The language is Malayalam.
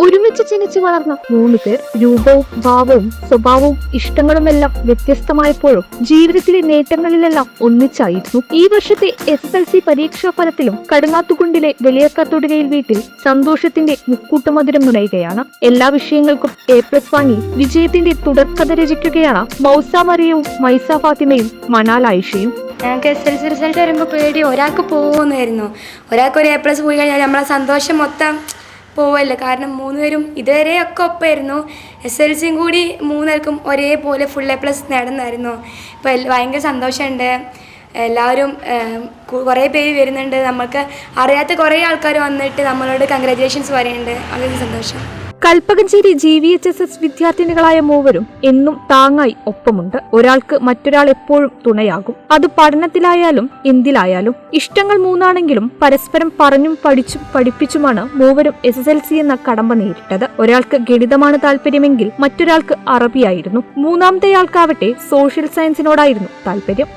ഒരുമിച്ച് ജനിച്ചു വളർന്ന 3 പേർ രൂപവും ഭാവവും സ്വഭാവവും ഇഷ്ടങ്ങളുമെല്ലാം വ്യത്യസ്തമായപ്പോഴും ജീവിതത്തിലെ നേട്ടങ്ങളിലെല്ലാം ഒന്നിച്ചായിരുന്നു. ഈ വർഷത്തെ SSLC പരീക്ഷാ ഫലത്തിലും കടുങ്ങാത്തുകുണ്ടിലെ വലിയക്കത്തൊടുകയിൽ വീട്ടിൽ സന്തോഷത്തിന്റെ മുക്കൂട്ടുമധുരം നുണയുകയാണ്. എല്ലാ വിഷയങ്ങൾക്കും A+ വാങ്ങി വിജയത്തിന്റെ തുടർക്കഥ രചിക്കുകയാണ് മൗസ മറിയവും മൈസ ഫാത്തിമയും മനാൽ ആയിഷയും. ഞങ്ങൾക്ക് SSLC റിസൾട്ട് വരുമ്പോൾ പേടി ഒരാൾക്ക് പോകുമെന്നായിരുന്നു. ഒരാൾക്ക് ഒരു A+ പോയി കഴിഞ്ഞാൽ നമ്മളെ സന്തോഷം മൊത്തം പോവല്ല. കാരണം 3 പേരും ഇതുവരെ ഒക്കെ ഒപ്പമായിരുന്നു. SSLCയും കൂടി 3 പേർക്കും ഒരേപോലെ ഫുൾ A+ നേടുന്നായിരുന്നു. ഇപ്പോൾ ഭയങ്കര സന്തോഷമുണ്ട്. എല്ലാവരും കുറേ പേര് വരുന്നുണ്ട്. നമുക്ക് അറിയാത്ത കുറേ ആൾക്കാർ വന്നിട്ട് നമ്മളോട് കൺഗ്രാജുലേഷൻസ് പറയുന്നുണ്ട്. വളരെ സന്തോഷം. കൽപ്പകഞ്ചേരി GVHSS വിദ്യാർത്ഥിനികളായ മൂവരും എന്നും താങ്ങായി ഒപ്പമുണ്ട്. ഒരാൾക്ക് മറ്റൊരാൾ എപ്പോഴും തുണയാകും. അത് പഠനത്തിലായാലും എന്തിലായാലും. ഇഷ്ടങ്ങൾ 3ആണെങ്കിലും പരസ്പരം പറഞ്ഞും പഠിച്ചും പഠിപ്പിച്ചുമാണ് മൂവരും SSLC എന്ന കടമ്പ നേരിട്ടത്. ഒരാൾക്ക് ഗണിതമാണ് താല്പര്യമെങ്കിൽ മറ്റൊരാൾക്ക് അറബിയായിരുന്നു. മൂന്നാമത്തെയാൾക്കാവട്ടെ സോഷ്യൽ സയൻസിനോടായിരുന്നു താല്പര്യം.